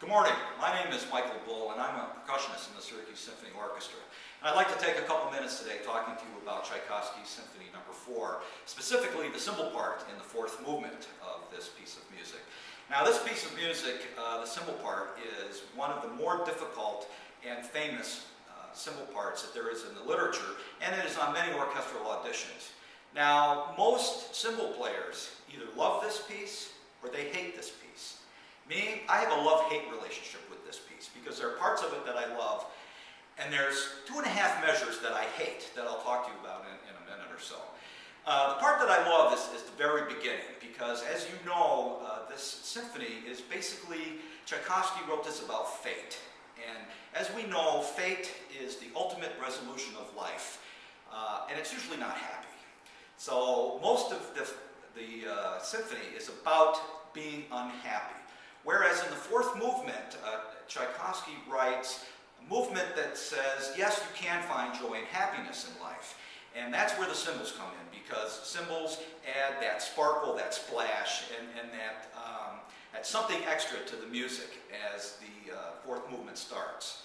Good morning. My name is Michael Bull, and I'm a percussionist in the Syracuse Symphony Orchestra. And I'd like to take a couple minutes today talking to you about Tchaikovsky's Symphony No. 4, specifically the cymbal part in the fourth movement of this piece of music. Now, this piece of music, the cymbal part, is one of the more difficult and famous cymbal parts that there is in the literature, and it is on many orchestral auditions. Now, most cymbal players either love this piece or they hate this piece. Me, I have a love-hate relationship with this piece because there are parts of it that I love, and there's 2.5 measures that I hate that I'll talk to you about in a minute or so. The part that I love is the very beginning because, as you know, this symphony is basically, Tchaikovsky wrote this about fate. And as we know, fate is the ultimate resolution of life, and it's usually not happy. So most of the symphony is about being unhappy. Whereas in the fourth movement, Tchaikovsky writes a movement that says, yes, you can find joy and happiness in life. And that's where the cymbals come in, because cymbals add that sparkle, that splash, and that something extra to the music as the fourth movement starts.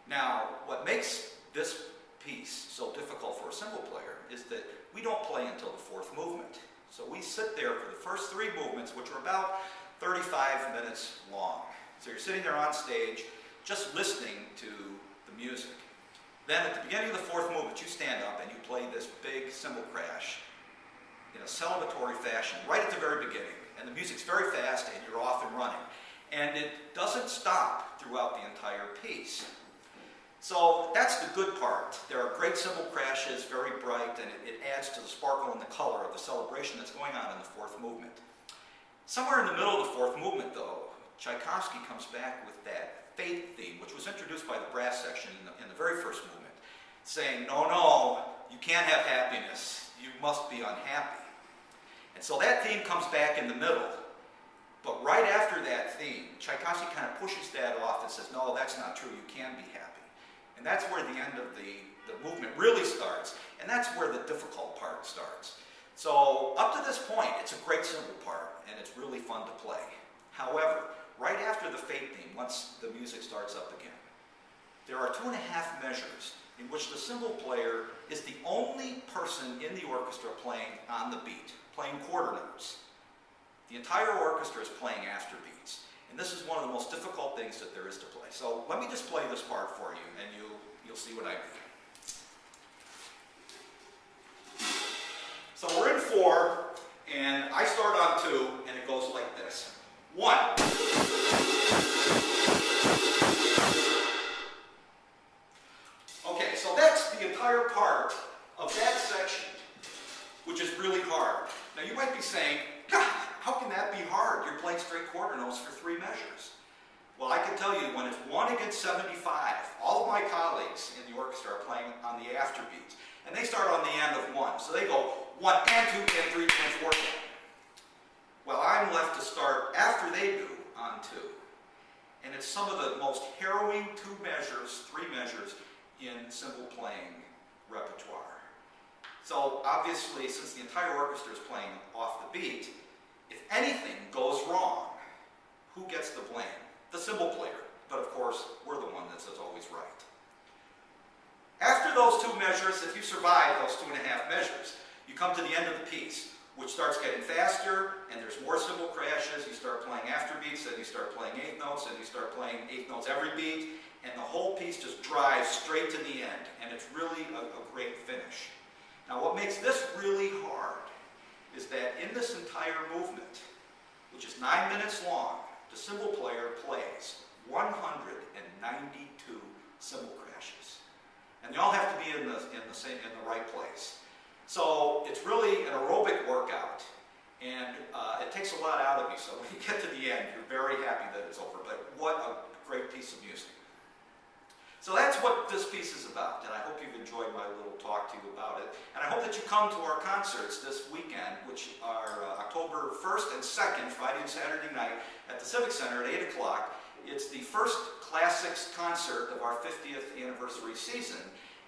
Now, what makes this piece so difficult for a cymbal player is that we don't play until the fourth movement. So we sit there for the first 3 movements, which are about 35 minutes long. So you're sitting there on stage, just listening to the music. Then at the beginning of the fourth movement, you stand up and you play this big cymbal crash in a celebratory fashion right at the very beginning. And the music's very fast and you're off and running. And it doesn't stop throughout the entire piece. So that's the good part. There are great cymbal crashes, very bright, and it adds to the sparkle and the color of the celebration that's going on in the fourth movement. Somewhere in the middle of the fourth movement, though, Tchaikovsky comes back with that fate theme, which was introduced by the brass section in the very first movement, saying, no, no, you can't have happiness. You must be unhappy. And so that theme comes back in the middle. But right after that theme, Tchaikovsky kind of pushes that off and says, no, that's not true. You can be happy. And that's where the end of the movement really starts, and that's where the difficult part starts. So up to this point, it's a great cymbal part, and it's really fun to play. However, right after the fate theme, once the music starts up again, there are 2.5 measures in which the cymbal player is the only person in the orchestra playing on the beat, playing quarter notes. The entire orchestra is playing after beats. And this is one of the most difficult things that there is to play. So let me just play this part for you, and you'll see what I mean. So we're in 4, and I start on 2, and it goes like this. 1. Okay, so that's the entire part of that section, which is really hard. Now you might be saying, God, how can that be hard? You're playing straight quarter notes for 3 measures. Well, I can tell you, when it's 1 against 75, all of my colleagues in the orchestra are playing on the after beats. And they start on the end of 1. So they go 1 and 2 and 3 and 4. Well, I'm left to start after they do on 2. And it's some of the most harrowing 2 measures, 3 measures in cymbal playing repertoire. So obviously, since the entire orchestra is playing off the beat, if anything goes wrong, who gets the blame? The cymbal player. But of course, we're the one that's always right. After those 2 measures, if you survive those 2.5 measures, you come to the end of the piece, which starts getting faster, and there's more cymbal crashes. You start playing after beats, then you start playing 8th notes, and you start playing 8th notes every beat, and the whole piece just drives straight to the end, and it's really a great finish. Now, what makes this really hard is that in this entire movement, which is 9 minutes long, the cymbal player plays 192 cymbal crashes. And they all have to be in the right place. So it's really an aerobic workout, and it takes a lot out of you. So when you get to the end, you're very happy that it's over. But what a great piece of music. So that's what this piece is about, and I hope you've enjoyed my little talk to you about it. And I hope that you come to our concerts this weekend, which are October 1st and 2nd, Friday and Saturday night, at the Civic Center at 8 o'clock. It's the first Classics concert of our 50th anniversary season.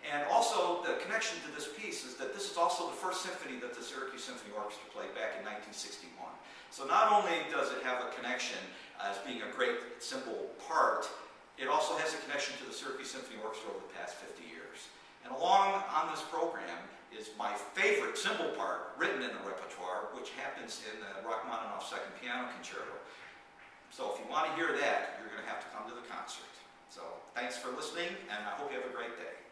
And also, the connection to this piece is that this is also the first symphony that the Syracuse Symphony Orchestra played back in 1961. So not only does it have a connection as being a great cymbal part, it also has a connection to the Syracuse Symphony Orchestra over the past 50 years. And along on this program is my favorite cymbal part written in the repertoire, which happens in the Rachmaninoff Second Piano Concerto. So if you want to hear that, you're going to have to come to the concert. So thanks for listening, and I hope you have a great day.